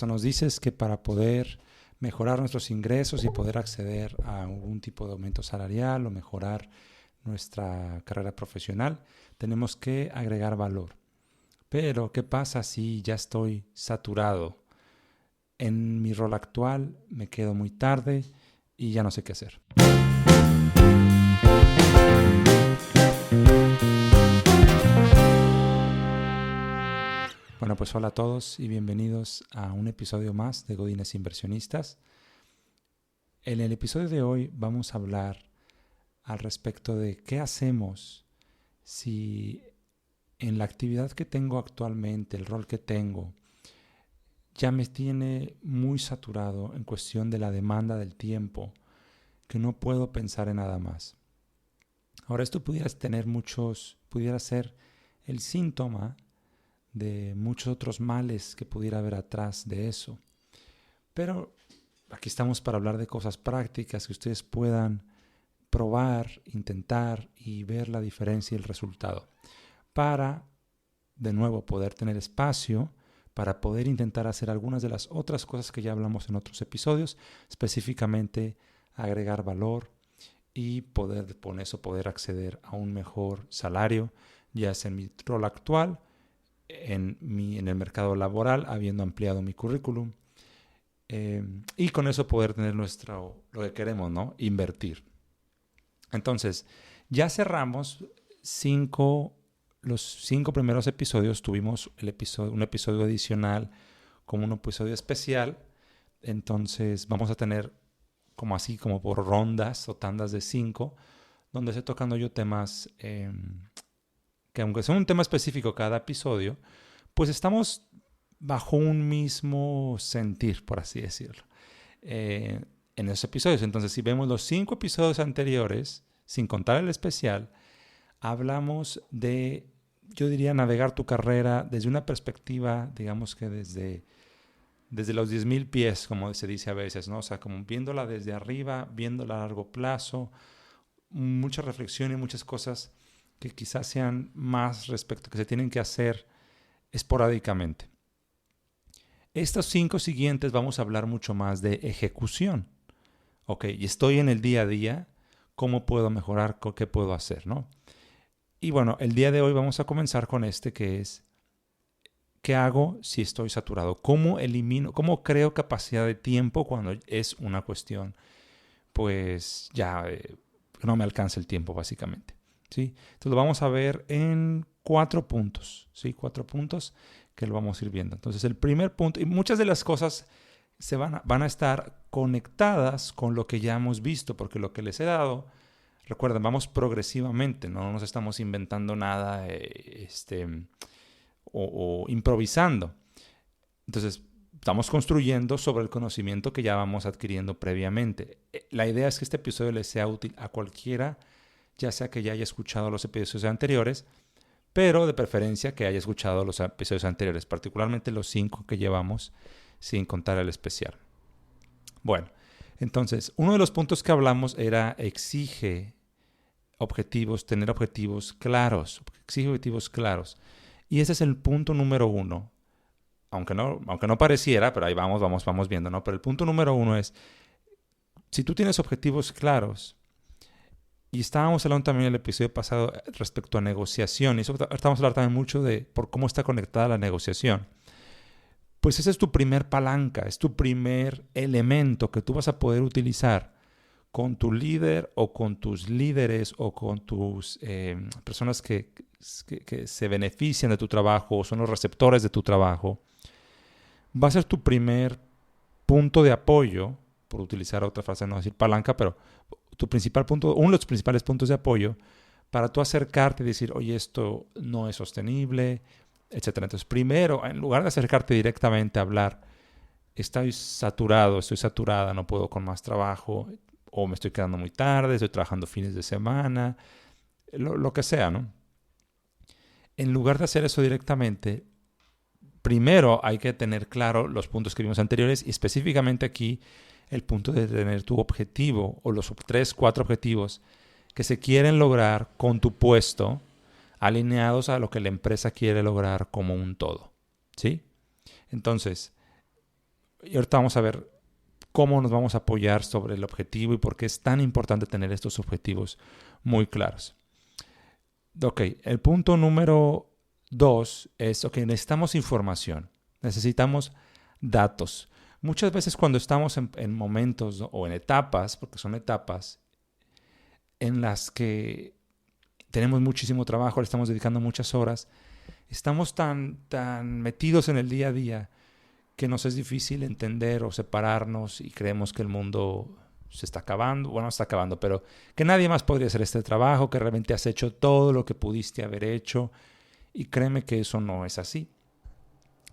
Nos dices que para poder mejorar nuestros ingresos y poder acceder a algún tipo de aumento salarial o mejorar nuestra carrera profesional, tenemos que agregar valor. Pero, ¿qué pasa si ya estoy saturado? En mi rol actual me quedo muy tarde y ya no sé qué hacer. Bueno, pues hola a todos y bienvenidos a un episodio más de Godines Inversionistas. En el episodio de hoy vamos a hablar al respecto de qué hacemos si en la actividad que tengo actualmente, el rol que tengo, ya me tiene muy saturado en cuestión de la demanda del tiempo, que no puedo pensar en nada más. Ahora, esto pudiera ser el síntoma de muchos otros males que pudiera haber atrás de eso. Pero aquí estamos para hablar de cosas prácticas que ustedes puedan probar, intentar y ver la diferencia y el resultado. Para, de nuevo, poder tener espacio para poder intentar hacer algunas de las otras cosas que ya hablamos en otros episodios, específicamente agregar valor y con eso poder acceder a un mejor salario, ya sea en mi rol actual, en el mercado laboral, habiendo ampliado mi currículum, y con eso poder tener lo que queremos, ¿no? Invertir. Entonces, ya cerramos los 5 primeros episodios. Tuvimos un episodio adicional como un episodio especial. Entonces, vamos a tener como por rondas o tandas de 5, donde estoy tocando yo temas que aunque sea un tema específico cada episodio, pues estamos bajo un mismo sentir, por así decirlo, en esos episodios. Entonces, si vemos los 5 episodios anteriores, sin contar el especial, hablamos de, yo diría, navegar tu carrera desde una perspectiva, digamos que desde los 10,000 pies, como se dice a veces, ¿no? O sea, como viéndola desde arriba, viéndola a largo plazo, mucha reflexión y muchas cosas que quizás sean más respecto que se tienen que hacer esporádicamente. Estos 5 siguientes vamos a hablar mucho más de ejecución. Ok, y estoy en el día a día, ¿cómo puedo mejorar? ¿Qué puedo hacer? ¿No? Y bueno, el día de hoy vamos a comenzar con que es, ¿qué hago si estoy saturado? ¿Cómo creo capacidad de tiempo cuando es una cuestión, pues ya no me alcanza el tiempo básicamente? ¿Sí? Entonces lo vamos a ver en 4 puntos, ¿sí? 4 puntos que lo vamos a ir viendo. Entonces el primer punto, y muchas de las cosas van a estar conectadas con lo que ya hemos visto, porque lo que les he dado, recuerden, vamos progresivamente, no nos estamos inventando nada o improvisando. Entonces estamos construyendo sobre el conocimiento que ya vamos adquiriendo previamente. La idea es que este episodio les sea útil a cualquiera, ya sea que ya haya escuchado los episodios anteriores, pero de preferencia que haya escuchado los episodios anteriores, particularmente los 5 que llevamos, sin contar el especial. Bueno, entonces, uno de los puntos que hablamos era tener objetivos claros, exige objetivos claros. Y ese es el punto número 1, aunque no pareciera, pero ahí vamos viendo, ¿no? Pero el punto número 1 es, si tú tienes objetivos claros, y estábamos hablando también en el episodio pasado respecto a negociación, y eso estamos hablando también mucho de por cómo está conectada la negociación. Pues ese es tu primer palanca, es tu primer elemento que tú vas a poder utilizar con tu líder o con tus líderes o con tus personas que se benefician de tu trabajo o son los receptores de tu trabajo. Va a ser tu primer punto de apoyo, por utilizar otra frase, no decir palanca, pero uno de los principales puntos de apoyo para tú acercarte y decir, oye, esto no es sostenible, etc. Entonces, primero, en lugar de acercarte directamente a hablar, estoy saturada, no puedo con más trabajo, o me estoy quedando muy tarde, estoy trabajando fines de semana, lo que sea, ¿no? En lugar de hacer eso directamente, primero hay que tener claro los puntos que vimos anteriores y específicamente aquí el punto de tener tu objetivo o los 3, 4 objetivos que se quieren lograr con tu puesto alineados a lo que la empresa quiere lograr como un todo, ¿sí? Entonces, Y ahorita vamos a ver cómo nos vamos a apoyar sobre el objetivo y por qué es tan importante tener estos objetivos muy claros. Ok, el punto número 2 es, necesitamos información, necesitamos datos. Muchas veces cuando estamos en momentos, ¿no?, o en etapas, porque son etapas, en las que tenemos muchísimo trabajo, le estamos dedicando muchas horas, estamos tan metidos en el día a día que nos es difícil entender o separarnos y creemos que el mundo se está acabando, bueno, no está acabando, pero que nadie más podría hacer este trabajo, que realmente has hecho todo lo que pudiste haber hecho, y créeme que eso no es así.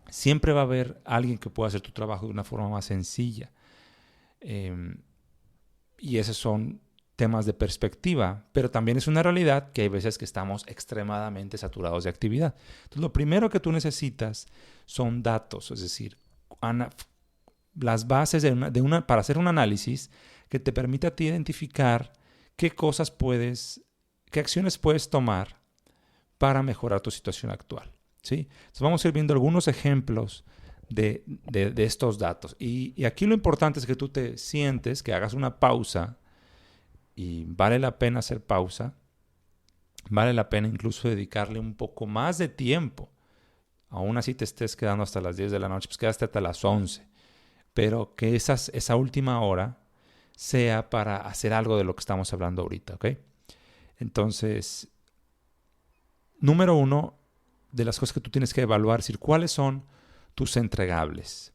Siempre va a haber alguien que pueda hacer tu trabajo de una forma más sencilla. Y esos son temas de perspectiva, pero también es una realidad que hay veces que estamos extremadamente saturados de actividad. Entonces, lo primero que tú necesitas son datos, es decir, las bases para hacer un análisis que te permita a ti identificar qué acciones puedes tomar para mejorar tu situación actual, ¿sí? Entonces vamos a ir viendo algunos ejemplos de estos datos. Y aquí lo importante es que tú te sientes, que hagas una pausa, y vale la pena hacer pausa, vale la pena incluso dedicarle un poco más de tiempo. Aún así te estés quedando hasta las 10 de la noche, pues quedaste hasta las 11. Pero que esa última hora sea para hacer algo de lo que estamos hablando ahorita, ¿ok? Entonces, número 1 de las cosas que tú tienes que evaluar es decir, ¿cuáles son tus entregables?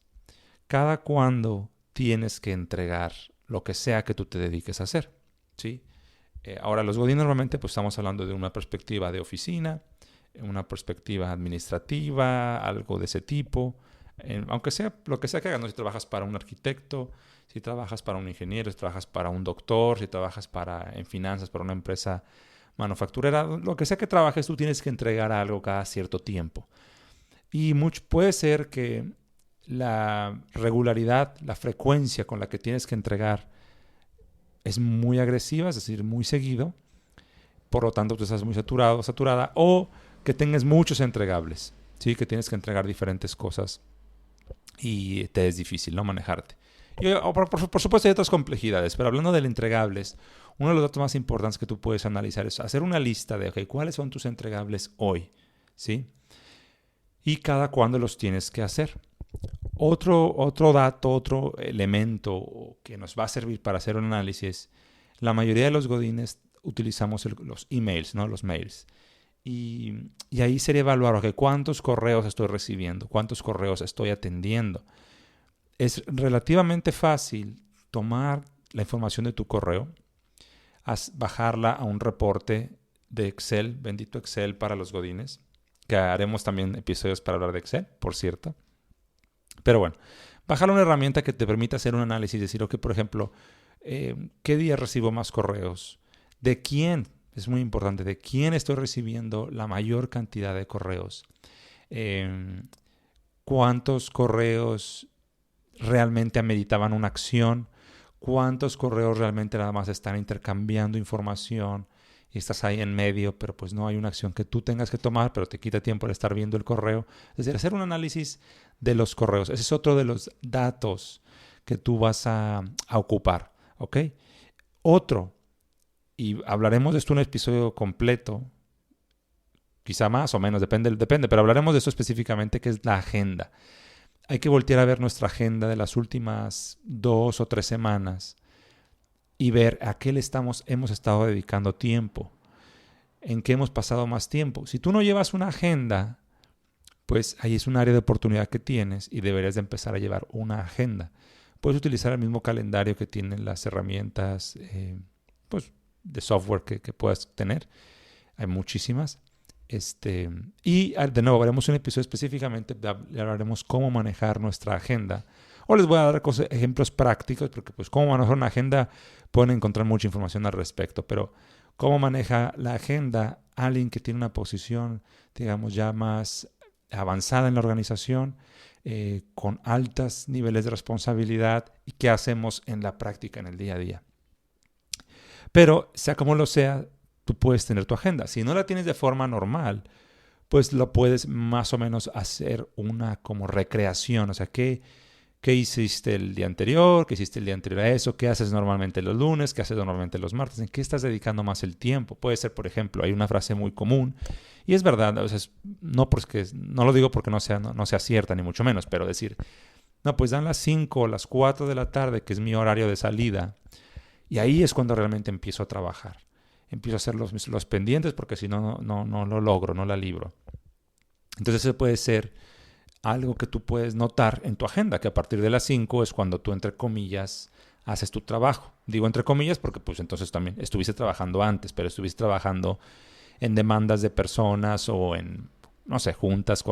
Cada cuándo tienes que entregar lo que sea que tú te dediques a hacer, ¿sí? Ahora, los godines normalmente pues estamos hablando de una perspectiva de oficina, una perspectiva administrativa, algo de ese tipo. Aunque sea lo que sea que hagas, ¿no? Si trabajas para un arquitecto, si trabajas para un ingeniero, si trabajas para un doctor, si trabajas en finanzas para una empresa manufacturera, lo que sea que trabajes, tú tienes que entregar algo cada cierto tiempo. Y puede ser que la regularidad, la frecuencia con la que tienes que entregar es muy agresiva, es decir, muy seguido. Por lo tanto, tú estás muy saturado, saturada, o que tengas muchos entregables, ¿sí? Que tienes que entregar diferentes cosas y te es difícil, ¿no?, manejarte. Y, por supuesto hay otras complejidades, pero hablando de entregables, uno de los datos más importantes que tú puedes analizar es hacer una lista de, ¿cuáles son tus entregables hoy? ¿Sí? Y cada cuándo los tienes que hacer. Otro dato, otro elemento que nos va a servir para hacer un análisis, la mayoría de los godines utilizamos los emails, ¿no?, los mails. Y ahí sería evaluar, ¿cuántos correos estoy recibiendo? ¿Cuántos correos estoy atendiendo? Es relativamente fácil tomar la información de tu correo, bajarla a un reporte de Excel, bendito Excel para los godines, que haremos también episodios para hablar de Excel, por cierto. Pero bueno, bajar una herramienta que te permita hacer un análisis, decir, por ejemplo, ¿qué día recibo más correos? ¿De quién? Es muy importante, ¿de quién estoy recibiendo la mayor cantidad de correos? ¿Cuántos correos realmente ameritaban una acción? ¿Cuántos correos realmente nada más están intercambiando información y estás ahí en medio, pero pues no hay una acción que tú tengas que tomar, pero te quita tiempo el estar viendo el correo? Es decir, hacer un análisis de los correos. Ese es otro de los datos que tú vas a ocupar, ¿ok? Otro, y hablaremos de esto en un episodio completo, quizá más o menos, depende, pero hablaremos de eso específicamente, que es la agenda. Hay que voltear a ver nuestra agenda de las últimas 2 o 3 semanas y ver a qué hemos estado dedicando tiempo, en qué hemos pasado más tiempo. Si tú no llevas una agenda, pues ahí es un área de oportunidad que tienes y deberías de empezar a llevar una agenda. Puedes utilizar el mismo calendario que tienen las herramientas de software que puedas tener. Hay muchísimas. Y de nuevo, haremos un episodio específicamente, hablaremos cómo manejar nuestra agenda. O les voy a dar ejemplos prácticos, porque pues cómo manejar una agenda pueden encontrar mucha información al respecto, pero cómo maneja la agenda alguien que tiene una posición, digamos, ya más avanzada en la organización, con altos niveles de responsabilidad, y qué hacemos en la práctica, en el día a día. Pero, sea como lo sea, tú puedes tener tu agenda. Si no la tienes de forma normal, pues lo puedes más o menos hacer una como recreación. O sea, ¿qué ¿Qué hiciste el día anterior? ¿Qué hiciste el día anterior a eso? ¿Qué haces normalmente los lunes? ¿Qué haces normalmente los martes? ¿En qué estás dedicando más el tiempo? Puede ser, por ejemplo, hay una frase muy común, y es verdad, a veces, no lo digo porque no sea cierta, ni mucho menos, pero decir, no, pues dan las 5 o las 4 de la tarde, que es mi horario de salida, y ahí es cuando realmente empiezo a trabajar. Empiezo a hacer los pendientes porque si no, no lo logro, no la libro. Entonces eso puede ser algo que tú puedes notar en tu agenda, que a partir de las 5 es cuando tú, entre comillas, haces tu trabajo. Digo entre comillas porque pues entonces también estuviste trabajando antes, pero estuviste trabajando en demandas de personas o en, no sé, juntas,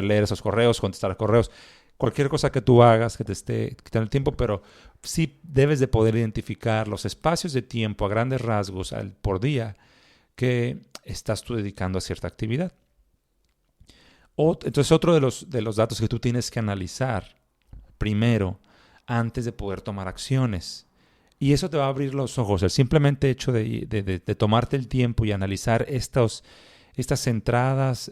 leer esos correos, contestar correos. Cualquier cosa que tú hagas que te esté quitando el tiempo, pero sí debes de poder identificar los espacios de tiempo a grandes rasgos por día que estás tú dedicando a cierta actividad. Entonces otro de los datos que tú tienes que analizar primero antes de poder tomar acciones. Y eso te va a abrir los ojos. El simplemente hecho de tomarte el tiempo y analizar estas entradas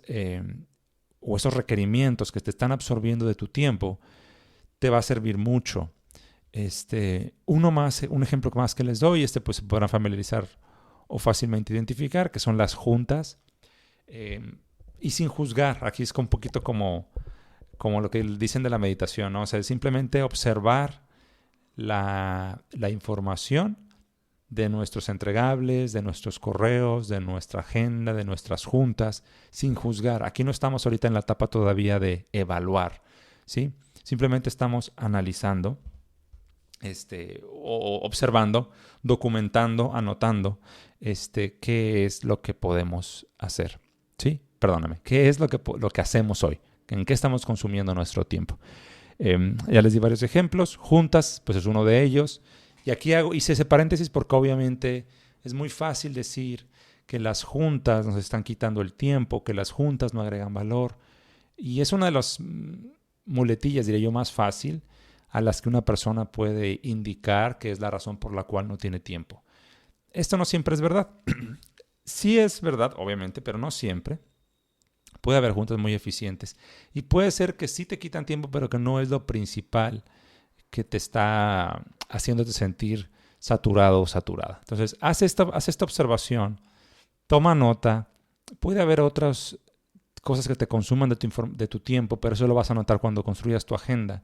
o esos requerimientos que te están absorbiendo de tu tiempo te va a servir mucho. Un ejemplo más que les doy, pues se podrán familiarizar o fácilmente identificar, que son las juntas. Y sin juzgar, aquí es un poquito como lo que dicen de la meditación, ¿no? O sea, simplemente observar la información de nuestros entregables, de nuestros correos, de nuestra agenda, de nuestras juntas, sin juzgar. Aquí no estamos ahorita en la etapa todavía de evaluar, ¿sí? Simplemente estamos analizando, o observando, documentando, anotando, qué es lo que podemos hacer, ¿sí? Perdóname, ¿qué es lo que hacemos hoy? ¿En qué estamos consumiendo nuestro tiempo? Ya les di varios ejemplos. Juntas, pues es uno de ellos. Y aquí hice ese paréntesis porque obviamente es muy fácil decir que las juntas nos están quitando el tiempo, que las juntas no agregan valor. Y es una de las muletillas, diría yo, más fácil a las que una persona puede indicar que es la razón por la cual no tiene tiempo. Esto no siempre es verdad. Sí es verdad, obviamente, pero no siempre. Puede haber juntas muy eficientes. Y puede ser que sí te quitan tiempo, pero que no es lo principal que te está haciéndote sentir saturado o saturada. Entonces, haz esta observación, toma nota. Puede haber otras cosas que te consuman de tu tiempo, pero eso lo vas a notar cuando construyas tu agenda.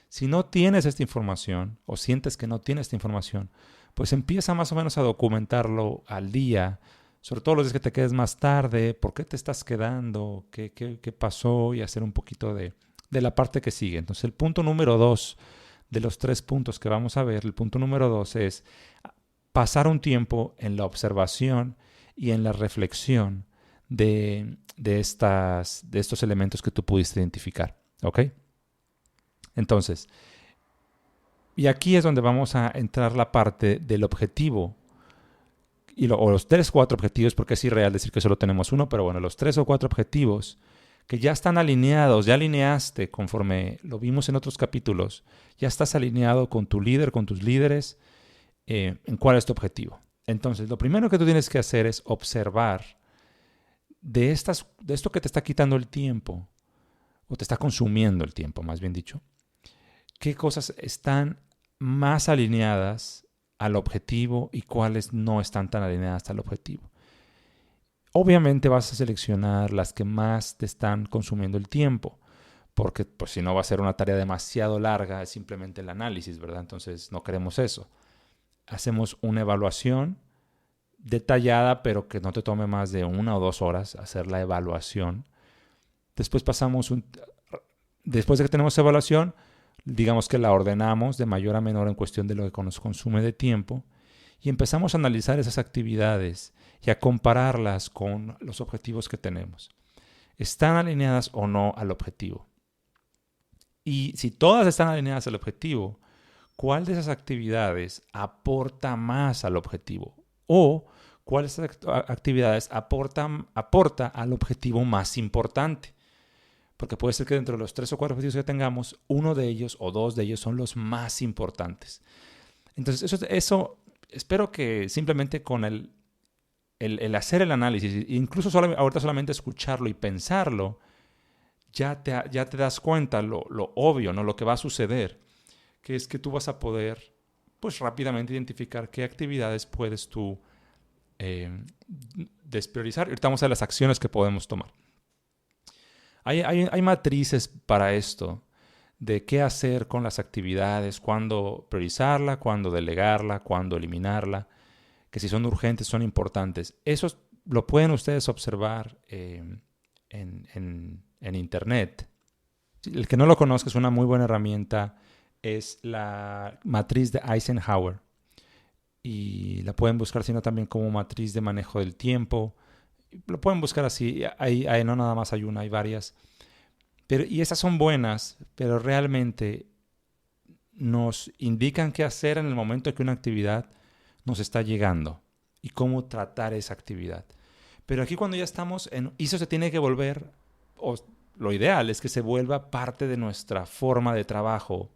Si no tienes esta información o sientes que no tienes esta información, pues empieza más o menos a documentarlo al día, sobre todo los días que te quedes más tarde, por qué te estás quedando, qué pasó, y hacer un poquito de la parte que sigue. Entonces, el punto número 2 de los 3 puntos que vamos a ver, el punto número 2 es pasar un tiempo en la observación y en la reflexión de estos elementos que tú pudiste identificar. ¿Ok? Entonces, y aquí es donde vamos a entrar la parte del objetivo. O los 3 o 4 objetivos, porque es irreal decir que solo tenemos uno, pero bueno, los 3 o 4 objetivos que ya están alineados, ya alineaste conforme lo vimos en otros capítulos, ya estás alineado con tu líder, con tus líderes, en cuál es tu objetivo. Entonces, lo primero que tú tienes que hacer es observar de esto que te está quitando el tiempo, o te está consumiendo el tiempo, más bien dicho, qué cosas están más alineadas al objetivo y cuáles no están tan alineadas al objetivo. Obviamente vas a seleccionar las que más te están consumiendo el tiempo, porque pues si no va a ser una tarea demasiado larga, es simplemente el análisis, ¿verdad? Entonces no queremos eso. Hacemos una evaluación detallada, pero que no te tome más de 1 o 2 horas hacer la evaluación. Después después de que tenemos evaluación, digamos que la ordenamos de mayor a menor en cuestión de lo que nos consume de tiempo y empezamos a analizar esas actividades y a compararlas con los objetivos que tenemos. ¿Están alineadas o no al objetivo? Y si todas están alineadas al objetivo, ¿cuál de esas actividades aporta más al objetivo? O ¿cuál de esas actividades aporta al objetivo más importante? Porque puede ser que dentro de los 3 o 4 objetivos que tengamos, uno de ellos o 2 de ellos son los más importantes. Entonces, eso espero que simplemente con el hacer el análisis, incluso ahorita solamente escucharlo y pensarlo, ya te das cuenta lo obvio, ¿no? Lo que va a suceder. que es que tú vas a poder pues rápidamente identificar qué actividades puedes tú despriorizar. Ahorita vamos a las acciones que podemos tomar. Hay matrices para esto, de qué hacer con las actividades, cuándo priorizarla, cuándo delegarla, cuándo eliminarla, que si son urgentes, son importantes. Eso lo pueden ustedes observar en internet. El que no lo conozca, es una muy buena herramienta, es la matriz de Eisenhower. Y la pueden buscar sino también como matriz de manejo del tiempo. Lo pueden buscar así, no nada más hay una, hay varias. Y esas son buenas, pero realmente nos indican qué hacer en el momento que una actividad nos está llegando y cómo tratar esa actividad. Pero aquí cuando ya estamos y eso se tiene que volver, o lo ideal es que se vuelva parte de nuestra forma de trabajo,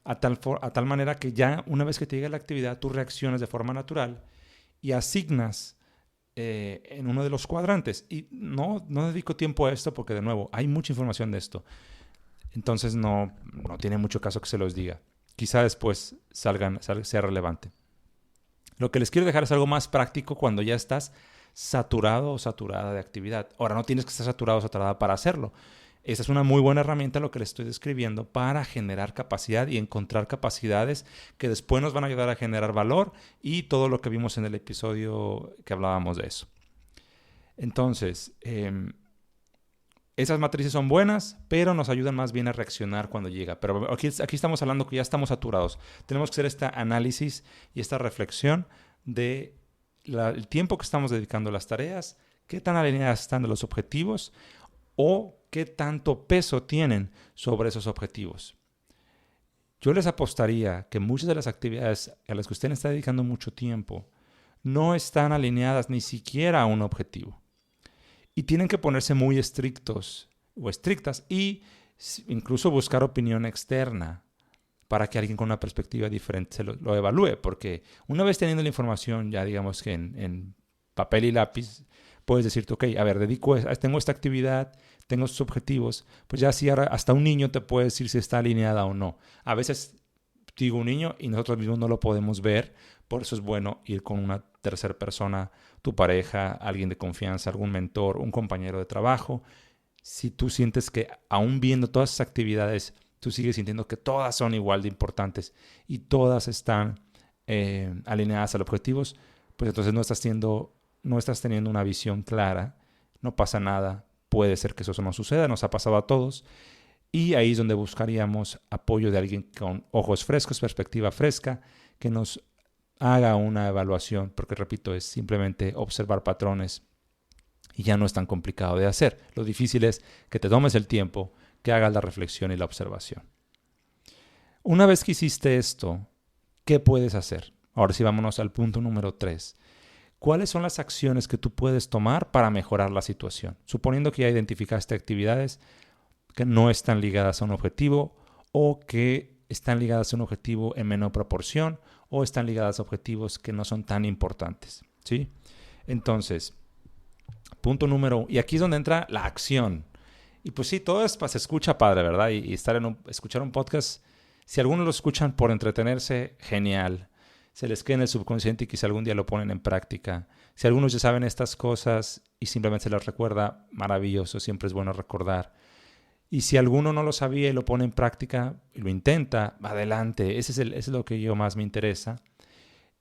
a tal manera que ya una vez que te llega la actividad, tú reaccionas de forma natural y asignas en uno de los cuadrantes. Y no dedico tiempo a esto porque, de nuevo, hay mucha información de esto. Entonces no tiene mucho caso que se los diga. Quizá después sea relevante. Lo que les quiero dejar es algo más práctico cuando ya estás saturado o saturada de actividad. Ahora, no tienes que estar saturado o saturada para hacerlo. Esa es una muy buena herramienta, lo que les estoy describiendo, para generar capacidad y encontrar capacidades que después nos van a ayudar a generar valor y todo lo que vimos en el episodio que hablábamos de eso. Entonces, esas matrices son buenas, pero nos ayudan más bien a reaccionar cuando llega. Pero aquí estamos hablando que ya estamos saturados. Tenemos que hacer este análisis y esta reflexión de el tiempo que estamos dedicando a las tareas, qué tan alineadas están de los objetivos o qué tanto peso tienen sobre esos objetivos. Yo les apostaría que muchas de las actividades a las que usted está dedicando mucho tiempo no están alineadas ni siquiera a un objetivo. Y tienen que ponerse muy estrictos o estrictas y incluso buscar opinión externa para que alguien con una perspectiva diferente lo evalúe. Porque una vez teniendo la información ya digamos que en papel y lápiz, puedes decirte, ok, a ver, tengo esta actividad, tengo estos objetivos, pues ya sí, hasta un niño te puede decir si está alineada o no. A veces digo un niño y nosotros mismos no lo podemos ver, por eso es bueno ir con una tercera persona, tu pareja, alguien de confianza, algún mentor, un compañero de trabajo. Si tú sientes que aún viendo todas esas actividades, tú sigues sintiendo que todas son igual de importantes y todas están alineadas a los objetivos, pues entonces no estás teniendo una visión clara, no pasa nada, puede ser que eso no suceda, nos ha pasado a todos, y ahí es donde buscaríamos apoyo de alguien con ojos frescos, perspectiva fresca, que nos haga una evaluación, porque repito, es simplemente observar patrones y ya no es tan complicado de hacer. Lo difícil es que te tomes el tiempo, que hagas la reflexión y la observación. Una vez que hiciste esto, ¿qué puedes hacer? Ahora sí, vámonos al punto número 3. ¿Cuáles son las acciones que tú puedes tomar para mejorar la situación? Suponiendo que ya identificaste actividades que no están ligadas a un objetivo o que están ligadas a un objetivo en menor proporción o están ligadas a objetivos que no son tan importantes, ¿sí? Entonces, punto número 1. Y aquí es donde entra la acción. Y pues sí, todo se escucha padre, ¿verdad? Y escuchar un podcast, si algunos lo escuchan por entretenerse, genial. Se les queda en el subconsciente y quizá algún día lo ponen en práctica. Si algunos ya saben estas cosas y simplemente se las recuerda, maravilloso, siempre es bueno recordar. Y si alguno no lo sabía y lo pone en práctica y lo intenta, adelante. Eso es lo que yo más me interesa.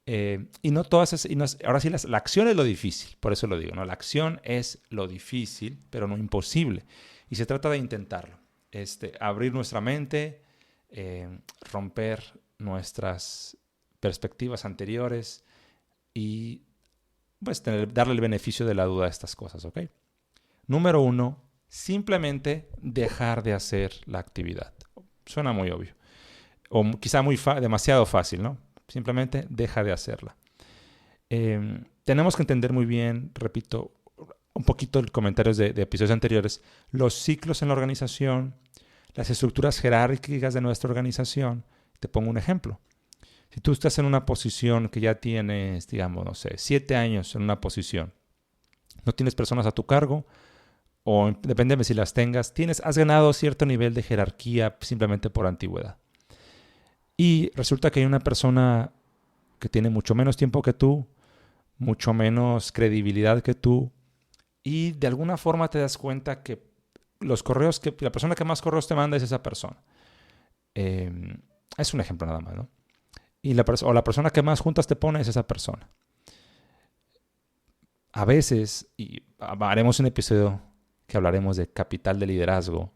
Y no todas ahora sí, la acción es lo difícil, por eso lo digo, ¿no? La acción es lo difícil, pero no imposible. Y se trata de intentarlo. Abrir nuestra mente, romper nuestras perspectivas anteriores y pues darle el beneficio de la duda a estas cosas, ¿ok? Número 1, simplemente dejar de hacer la actividad. Suena muy obvio. O quizá demasiado fácil, ¿no? Simplemente deja de hacerla. Tenemos que entender muy bien, repito, un poquito los comentarios de episodios anteriores, los ciclos en la organización, las estructuras jerárquicas de nuestra organización. Te pongo un ejemplo. Si tú estás en una posición que ya tienes, digamos, no sé, 7 años en una posición, no tienes personas a tu cargo, o depende de si las tengas, has ganado cierto nivel de jerarquía simplemente por antigüedad. Y resulta que hay una persona que tiene mucho menos tiempo que tú, mucho menos credibilidad que tú, y de alguna forma te das cuenta que los correos que la persona que más correos te manda es esa persona. Es un ejemplo nada más, ¿no? Y la persona que más juntas te pone es esa persona. A veces, y haremos un episodio que hablaremos de capital de liderazgo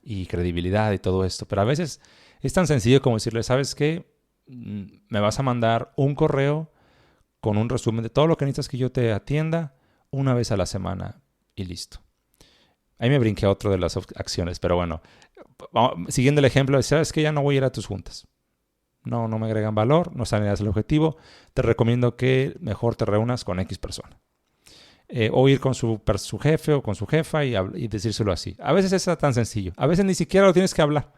y credibilidad y todo esto, pero a veces es tan sencillo como decirle, ¿sabes qué? Me vas a mandar un correo con un resumen de todo lo que necesitas que yo te atienda una vez a la semana y listo. Ahí me brinqué a otro de las acciones, pero bueno, siguiendo el ejemplo, ¿sabes qué? Ya no voy a ir a tus juntas. No me agregan valor, no salen el objetivo. Te recomiendo que mejor te reúnas con X persona. O ir con su jefe o con su jefa y decírselo así. A veces es tan sencillo. A veces ni siquiera lo tienes que hablar.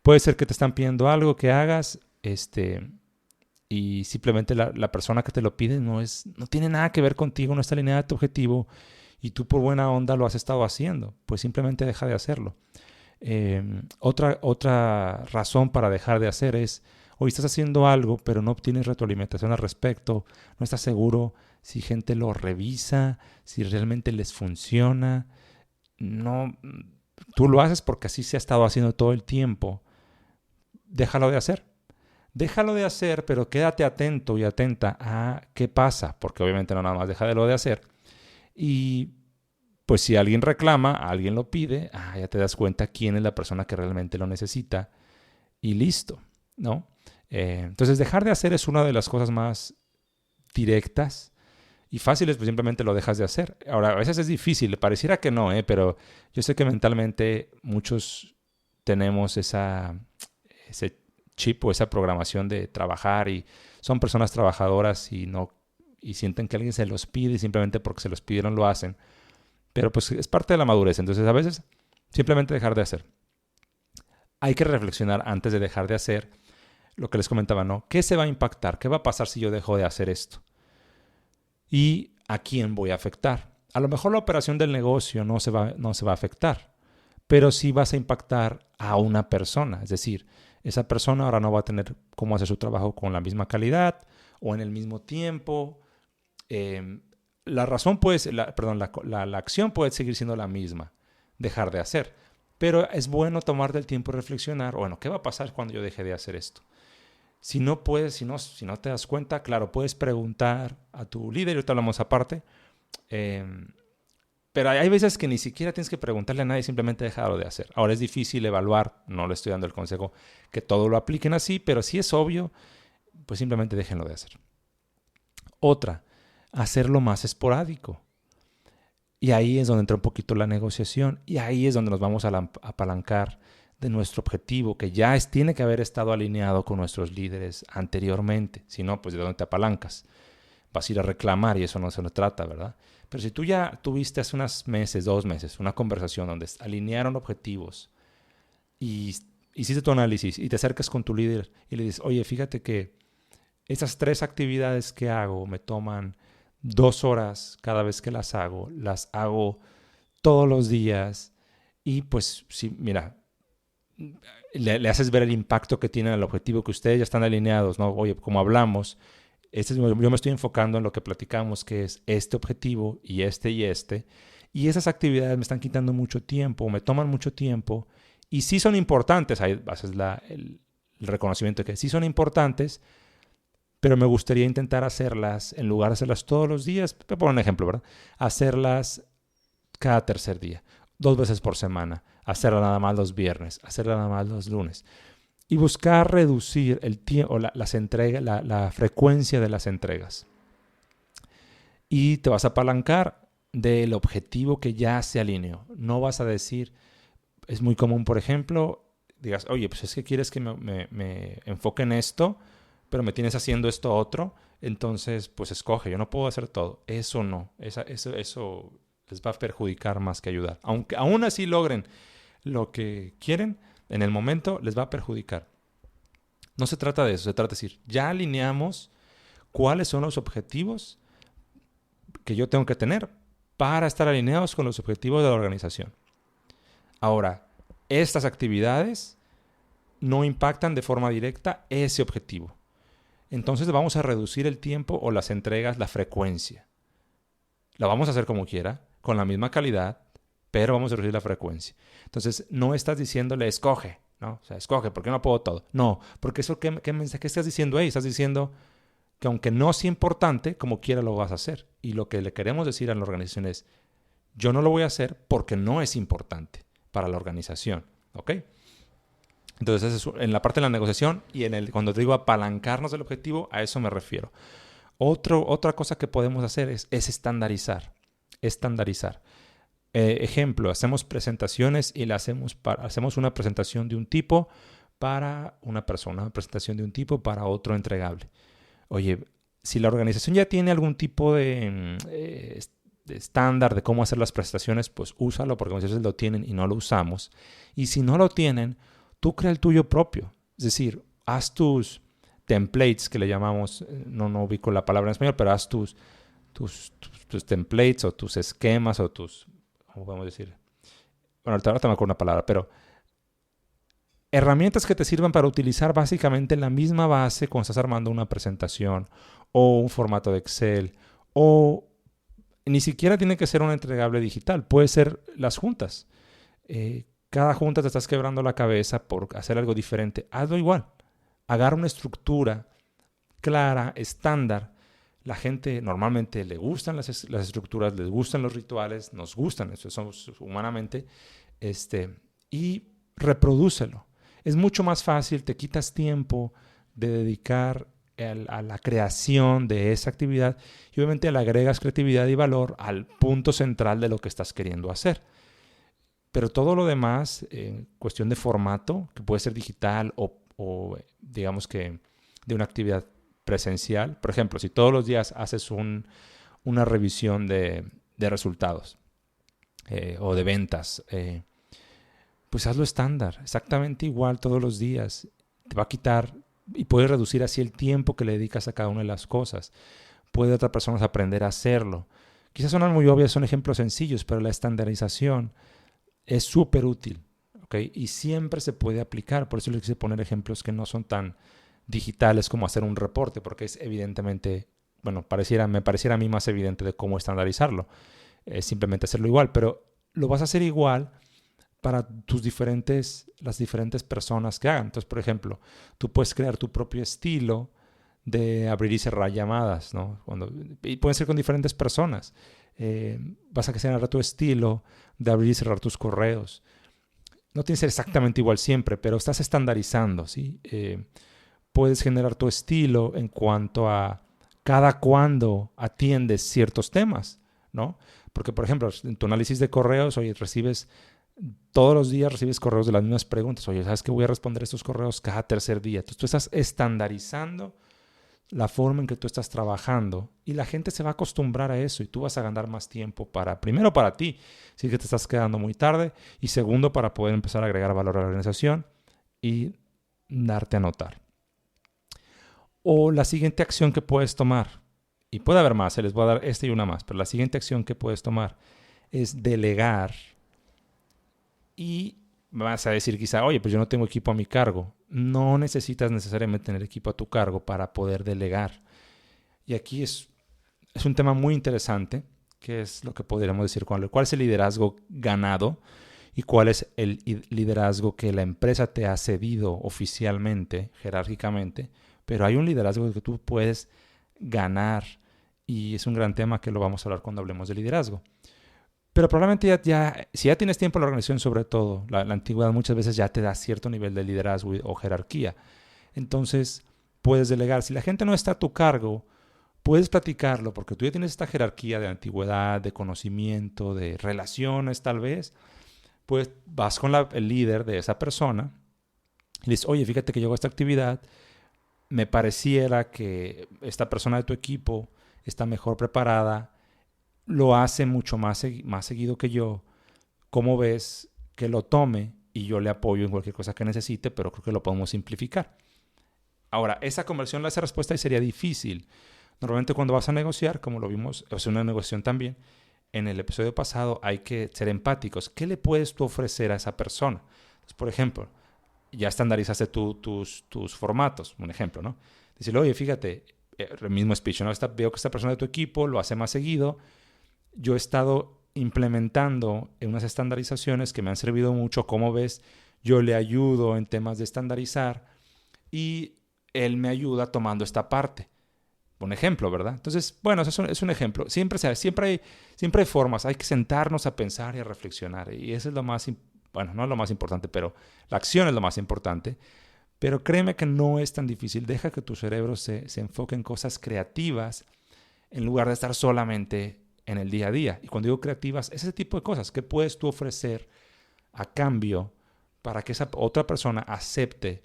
Puede ser que te están pidiendo algo que hagas y simplemente la persona que te lo pide no tiene nada que ver contigo, no está alineada a tu objetivo y tú por buena onda lo has estado haciendo. Pues simplemente deja de hacerlo. Otra razón para dejar de hacer es, hoy estás haciendo algo, pero no obtienes retroalimentación al respecto, no estás seguro si gente lo revisa, si realmente les funciona. No, tú lo haces porque así se ha estado haciendo todo el tiempo. Déjalo de hacer. Déjalo de hacer, pero quédate atento y atenta a qué pasa, porque obviamente no nada más déjalo de hacer. Y pues si alguien reclama, alguien lo pide, ya te das cuenta quién es la persona que realmente lo necesita y listo, ¿no? Entonces dejar de hacer es una de las cosas más directas y fáciles, pues simplemente lo dejas de hacer. Ahora, a veces es difícil, pareciera que no, pero yo sé que mentalmente muchos tenemos ese chip o esa programación de trabajar y son personas trabajadoras y sienten que alguien se los pide y simplemente porque se los pidieron lo hacen. Pero pues es parte de la madurez. Entonces a veces simplemente dejar de hacer. Hay que reflexionar antes de dejar de hacer lo que les comentaba, ¿no? ¿Qué se va a impactar? ¿Qué va a pasar si yo dejo de hacer esto? ¿Y a quién voy a afectar? A lo mejor la operación del negocio no se va a afectar, pero sí vas a impactar a una persona. Es decir, esa persona ahora no va a tener cómo hacer su trabajo con la misma calidad o en el mismo tiempo. La razón la acción puede seguir siendo la misma, dejar de hacer. Pero es bueno tomarte el tiempo de reflexionar, bueno, ¿qué va a pasar cuando yo deje de hacer esto? Si no puedes, si no te das cuenta, claro, puedes preguntar a tu líder, y ahorita hablamos aparte, pero hay veces que ni siquiera tienes que preguntarle a nadie, simplemente dejarlo de hacer. Ahora es difícil evaluar, no le estoy dando el consejo que todo lo apliquen así, pero si es obvio, pues simplemente déjenlo de hacer. Otra, hacerlo más esporádico. Y ahí es donde entra un poquito la negociación y ahí es donde nos vamos a apalancar de nuestro objetivo, que ya tiene que haber estado alineado con nuestros líderes anteriormente. Si no, pues ¿de dónde te apalancas? Vas a ir a reclamar y eso no se nos trata, ¿verdad? Pero si tú ya tuviste hace 2 meses, una conversación donde alinearon objetivos y hiciste tu análisis y te acercas con tu líder y le dices, oye, fíjate que esas 3 actividades que hago me toman 2 horas cada vez que las hago todos los días y pues sí, mira, le haces ver el impacto que tiene el objetivo, que ustedes ya están alineados, ¿no? Oye, como hablamos, yo me estoy enfocando en lo que platicamos, que es este objetivo y y esas actividades me están quitando mucho tiempo, me toman mucho tiempo y sí son importantes, ahí haces el reconocimiento de que sí son importantes, pero me gustaría intentar hacerlas, en lugar de hacerlas todos los días, te pongo un ejemplo, ¿verdad? Hacerlas cada tercer día, 2 veces por semana, hacerla nada más los viernes, hacerla nada más los lunes. Y buscar reducir el tiempo, la frecuencia de las entregas. Y te vas a apalancar del objetivo que ya se alineó. No vas a decir, es muy común, por ejemplo, digas, oye, pues es que quieres que me enfoque en esto, pero me tienes haciendo esto otro, entonces pues escoge, yo no puedo hacer todo. Eso no, eso les va a perjudicar más que ayudar. Aunque aún así logren lo que quieren, en el momento les va a perjudicar. No se trata de eso, se trata de decir, ya alineamos cuáles son los objetivos que yo tengo que tener para estar alineados con los objetivos de la organización. Ahora, estas actividades no impactan de forma directa ese objetivo. Entonces vamos a reducir el tiempo o las entregas, la frecuencia. La vamos a hacer como quiera, con la misma calidad, pero vamos a reducir la frecuencia. Entonces no estás diciéndole escoge, ¿no? O sea, escoge, ¿por qué no puedo todo? No, porque eso, ¿qué estás diciendo ahí? Estás diciendo que aunque no sea importante, como quiera lo vas a hacer. Y lo que le queremos decir a la organización es, yo no lo voy a hacer porque no es importante para la organización, ¿ok? Entonces, eso es en la parte de la negociación y cuando digo apalancarnos del objetivo, a eso me refiero. Otra cosa que podemos hacer es estandarizar. Ejemplo, hacemos presentaciones y hacemos una presentación de un tipo para una persona, una presentación de un tipo para otro entregable. Oye, si la organización ya tiene algún tipo de estándar de cómo hacer las presentaciones, pues úsalo porque muchas veces lo tienen y no lo usamos. Y si no lo tienen, tú crea el tuyo propio. Es decir, haz tus templates, que le llamamos, no ubico la palabra en español, pero haz tus templates o tus esquemas o ¿cómo podemos decir? Bueno, ahorita me acuerdo una palabra, pero herramientas que te sirvan para utilizar básicamente la misma base cuando estás armando una presentación o un formato de Excel o ni siquiera tiene que ser un entregable digital, puede ser las juntas. Cada junta te estás quebrando la cabeza por hacer algo diferente. Hazlo igual. Agarra una estructura clara, estándar. La gente normalmente le gustan las estructuras, les gustan los rituales, nos gustan, eso somos humanamente, y reprodúcelo. Es mucho más fácil, te quitas tiempo de dedicar a la creación de esa actividad y obviamente le agregas creatividad y valor al punto central de lo que estás queriendo hacer. Pero todo lo demás, cuestión de formato, que puede ser digital o digamos que de una actividad presencial. Por ejemplo, si todos los días haces una revisión de resultados o de ventas, pues hazlo estándar, exactamente igual todos los días. Te va a quitar y puedes reducir así el tiempo que le dedicas a cada una de las cosas. Puede otras personas aprender a hacerlo. Quizás sonan muy obvias, son ejemplos sencillos, pero la estandarización es súper útil, ¿ok? Y siempre se puede aplicar. Por eso le quise poner ejemplos que no son tan digitales como hacer un reporte, porque es evidentemente, bueno, me pareciera a mí más evidente de cómo estandarizarlo. Es simplemente hacerlo igual, pero lo vas a hacer igual para las diferentes personas que hagan. Entonces, por ejemplo, tú puedes crear tu propio estilo de abrir y cerrar llamadas, ¿no? Y pueden ser con diferentes personas. Vas a crear tu estilo de abrir y cerrar tus correos. No tiene que ser exactamente igual siempre, pero estás estandarizando, ¿sí? Puedes generar tu estilo en cuanto a cada cuándo atiendes ciertos temas, ¿no? Porque, por ejemplo, en tu análisis de correos, oye, todos los días recibes correos de las mismas preguntas. Oye, ¿sabes que voy a responder estos correos cada tercer día? Entonces tú estás estandarizando la forma en que tú estás trabajando y la gente se va a acostumbrar a eso y tú vas a ganar más tiempo primero para ti, si es que te estás quedando muy tarde, y segundo para poder empezar a agregar valor a la organización y darte a notar. O la siguiente acción que puedes tomar, y puede haber más, les voy a dar esta y una más, pero la siguiente acción que puedes tomar es delegar. Y vas a decir quizá, oye, pues yo no tengo equipo a mi cargo. No necesitas necesariamente tener equipo a tu cargo para poder delegar. Y aquí es un tema muy interesante, que es lo que podríamos decir, cuál es el liderazgo ganado y cuál es el liderazgo que la empresa te ha cedido oficialmente, jerárquicamente, pero hay un liderazgo que tú puedes ganar y es un gran tema que lo vamos a hablar cuando hablemos de liderazgo. Pero probablemente si ya tienes tiempo en la organización, sobre todo, la antigüedad muchas veces ya te da cierto nivel de liderazgo o jerarquía. Entonces, puedes delegar. Si la gente no está a tu cargo, puedes platicarlo porque tú ya tienes esta jerarquía de antigüedad, de conocimiento, de relaciones tal vez. Pues vas con el líder de esa persona y le dices, oye, fíjate que llegó esta actividad, me pareciera que esta persona de tu equipo está mejor preparada, lo hace mucho más seguido que yo. ¿Cómo ves que lo tome? Y yo le apoyo en cualquier cosa que necesite, pero creo que lo podemos simplificar. Ahora, esa conversión, esa respuesta sería difícil. Normalmente cuando vas a negociar, como lo vimos, es una negociación también, en el episodio pasado hay que ser empáticos. ¿Qué le puedes tú ofrecer a esa persona? Entonces, por ejemplo, ya estandarizaste tus formatos, un ejemplo, ¿no? Decirle, oye, fíjate, el mismo speech, ¿no? Veo que esta persona de tu equipo lo hace más seguido. Yo he estado implementando en unas estandarizaciones que me han servido mucho. Como ves, yo le ayudo en temas de estandarizar y él me ayuda tomando esta parte. Un ejemplo, ¿verdad? Entonces, bueno, eso es un ejemplo. Siempre hay formas. Hay que sentarnos a pensar y a reflexionar. Y eso es lo más, bueno, no es lo más importante, pero la acción es lo más importante. Pero créeme que no es tan difícil. Deja que tu cerebro se enfoque en cosas creativas en lugar de estar solamente en el día a día. Y cuando digo creativas, es ese tipo de cosas. ¿Qué puedes tú ofrecer a cambio para que esa otra persona acepte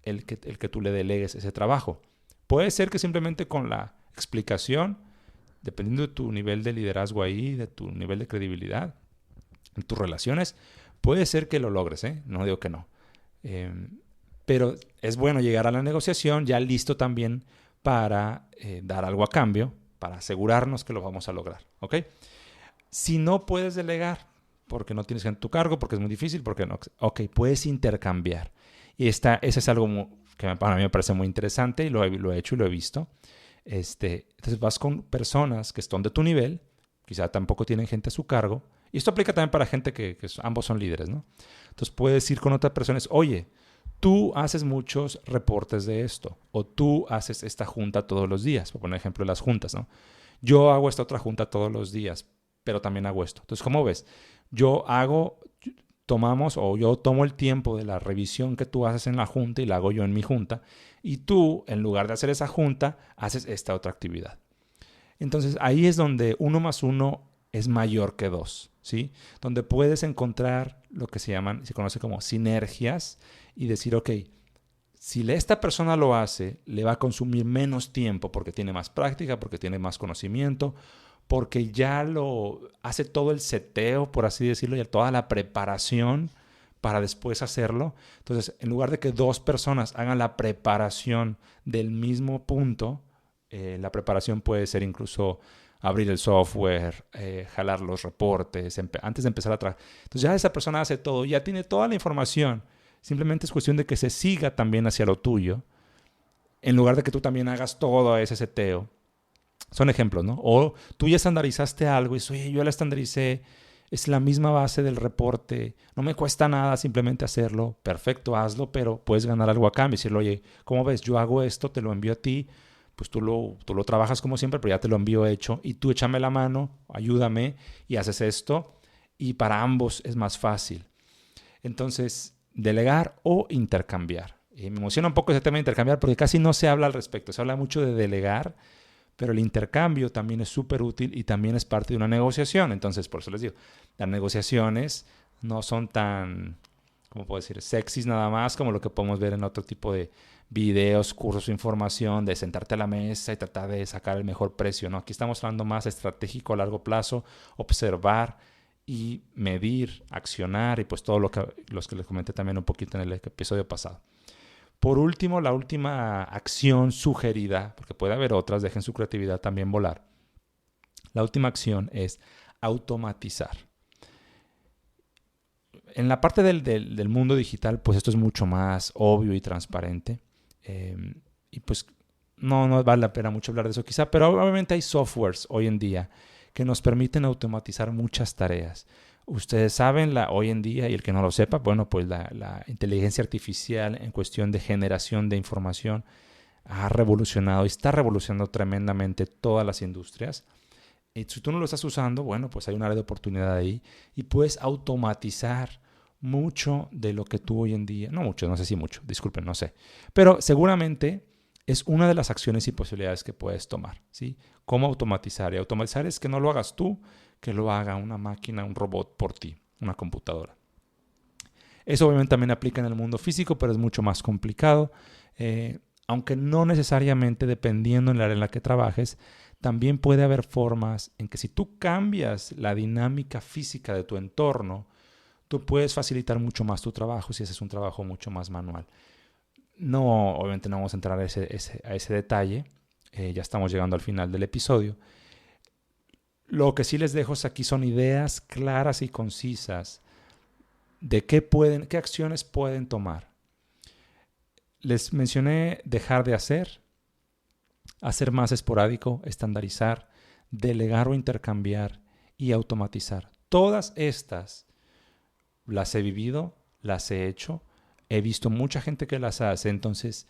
el que tú le delegues ese trabajo? Puede ser que simplemente con la explicación, dependiendo de tu nivel de liderazgo ahí, de tu nivel de credibilidad, en tus relaciones, puede ser que lo logres, ¿eh? No digo que no. Pero es bueno llegar a la negociación ya listo también para dar algo a cambio, para asegurarnos que lo vamos a lograr, ¿ok? Si no puedes delegar, porque no tienes gente a tu cargo, porque es muy difícil, porque no, ok, puedes intercambiar. Y ese es algo que para mí me parece muy interesante y lo he hecho y lo he visto. Entonces vas con personas que están de tu nivel, quizá tampoco tienen gente a su cargo, y esto aplica también para gente que ambos son líderes, ¿no? Entonces puedes ir con otras personas, oye, tú haces muchos reportes de esto, o tú haces esta junta todos los días, por poner ejemplo de las juntas, ¿no? Yo hago esta otra junta todos los días, pero también hago esto. Entonces, ¿cómo ves? Yo tomo el tiempo de la revisión que tú haces en la junta y la hago yo en mi junta, y tú, en lugar de hacer esa junta, haces esta otra actividad. Entonces, ahí es donde 1 más 1 es mayor que 2, ¿sí? Donde puedes encontrar lo que se conoce como sinergias y decir, ok, si esta persona lo hace, le va a consumir menos tiempo porque tiene más práctica, porque tiene más conocimiento, porque ya lo hace todo el seteo, por así decirlo, y toda la preparación para después hacerlo. Entonces, en lugar de que 2 personas hagan la preparación del mismo punto, la preparación puede ser incluso abrir el software, jalar los reportes, antes de empezar a trabajar. Entonces ya esa persona hace todo, ya tiene toda la información. Simplemente es cuestión de que se siga también hacia lo tuyo, en lugar de que tú también hagas todo ese seteo. Son ejemplos, ¿no? O tú ya estandarizaste algo y dices, oye, yo la estandaricé, es la misma base del reporte, no me cuesta nada simplemente hacerlo, perfecto, hazlo, pero puedes ganar algo a cambio. Decirle, oye, ¿cómo ves? Yo hago esto, te lo envío a ti, pues tú lo trabajas como siempre, pero ya te lo envío hecho y tú échame la mano, ayúdame y haces esto y para ambos es más fácil. Entonces, delegar o intercambiar. Y me emociona un poco ese tema de intercambiar porque casi no se habla al respecto, se habla mucho de delegar, pero el intercambio también es súper útil y también es parte de una negociación. Entonces, por eso les digo, las negociaciones no son tan, ¿cómo puedo decir?, sexys nada más como lo que podemos ver en otro tipo de videos, cursos, información, de sentarte a la mesa y tratar de sacar el mejor precio, ¿no? Aquí estamos hablando más estratégico a largo plazo, observar y medir, accionar y pues todo los que les comenté también un poquito en el episodio pasado. Por último, la última acción sugerida, porque puede haber otras, dejen su creatividad también volar. La última acción es automatizar. En la parte del mundo digital, pues esto es mucho más obvio y transparente. Y pues no vale la pena mucho hablar de eso quizá, pero obviamente hay softwares hoy en día que nos permiten automatizar muchas tareas. Ustedes saben hoy en día, y el que no lo sepa, bueno, pues la inteligencia artificial en cuestión de generación de información ha revolucionado y está revolucionando tremendamente todas las industrias. Y si tú no lo estás usando, bueno, pues hay un área de oportunidad ahí y puedes automatizar mucho de lo que tú hoy en día, no mucho, no sé si mucho, disculpen, no sé, pero seguramente es una de las acciones y posibilidades que puedes tomar, ¿sí? ¿Cómo automatizar? Y automatizar es que no lo hagas tú, que lo haga una máquina, un robot por ti, una computadora. Eso obviamente también aplica en el mundo físico, pero es mucho más complicado, aunque no necesariamente dependiendo en la área en la que trabajes, también puede haber formas en que si tú cambias la dinámica física de tu entorno, tú puedes facilitar mucho más tu trabajo si haces un trabajo mucho más manual. No, obviamente no vamos a entrar a ese detalle, ya estamos llegando al final del episodio. Lo que sí les dejo aquí son ideas claras y concisas de qué acciones pueden tomar Les mencioné dejar de hacer más esporádico, estandarizar, delegar o intercambiar y automatizar. Todas estas las he vivido, las he hecho, he visto mucha gente que las hace. Entonces,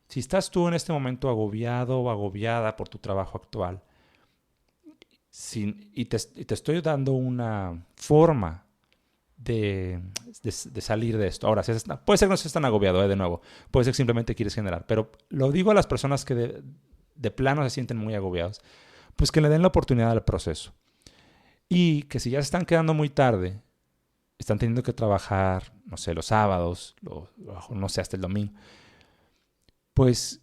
si estás tú en este momento agobiado o agobiada por tu trabajo actual y te estoy dando una forma de salir de esto. Ahora, puede ser que no estés tan agobiado, de nuevo. Puede ser que simplemente quieres generar. Pero lo digo a las personas que de plano se sienten muy agobiados. Pues que le den la oportunidad al proceso. Y que si ya se están quedando muy tarde, están teniendo que trabajar, no sé, los sábados, no sé, hasta el domingo, pues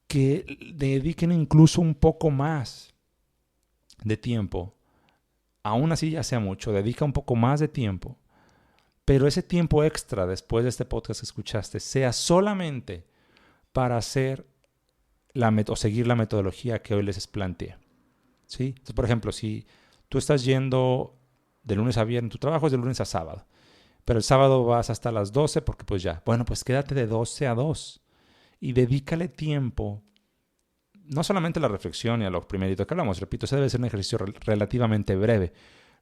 que dediquen incluso un poco más de tiempo. Aún así ya sea mucho, dedica un poco más de tiempo. Pero ese tiempo extra después de este podcast que escuchaste sea solamente para hacer o seguir la metodología que hoy les planteé. ¿Sí? Entonces, por ejemplo, si tú estás yendo de lunes a viernes, tu trabajo es de lunes a sábado, pero el sábado vas hasta las 12 porque pues ya, bueno, pues quédate de 12 a 2 y dedícale tiempo, no solamente a la reflexión y a lo primerito que hablamos, repito, ese debe ser un ejercicio relativamente breve.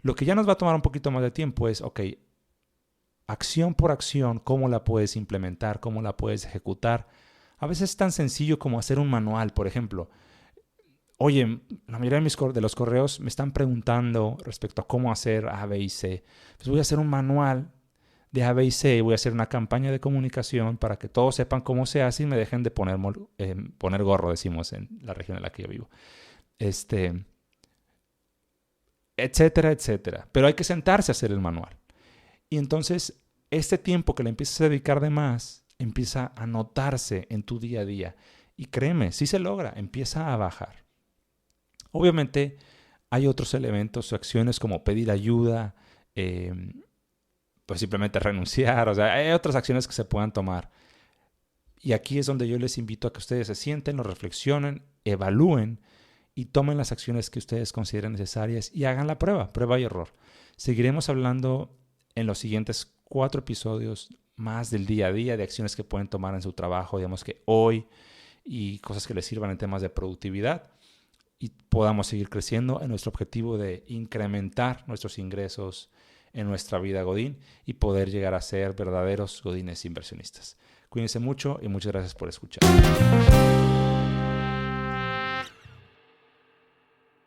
Lo que ya nos va a tomar un poquito más de tiempo es, ok, acción por acción, cómo la puedes implementar, cómo la puedes ejecutar. A veces es tan sencillo como hacer un manual, por ejemplo. Oye, la mayoría de los correos me están preguntando respecto a cómo hacer A, B y C. Pues voy a hacer un manual de A, B y C y voy a hacer una campaña de comunicación para que todos sepan cómo se hace y me dejen de poner gorro, decimos en la región en la que yo vivo. Etcétera, etcétera. Pero hay que sentarse a hacer el manual. Y entonces, este tiempo que le empiezas a dedicar de más, empieza a notarse en tu día a día. Y créeme, si se logra, empieza a bajar. Obviamente, hay otros elementos o acciones como pedir ayuda, pues simplemente renunciar. O sea, hay otras acciones que se puedan tomar. Y aquí es donde yo les invito a que ustedes se sienten, lo reflexionen, evalúen y tomen las acciones que ustedes consideren necesarias y hagan la prueba y error. Seguiremos hablando en los siguientes 4 episodios más del día a día, de acciones que pueden tomar en su trabajo, digamos que hoy, y cosas que les sirvan en temas de productividad y podamos seguir creciendo en nuestro objetivo de incrementar nuestros ingresos en nuestra vida Godín y poder llegar a ser verdaderos Godines inversionistas. Cuídense mucho y muchas gracias por escuchar.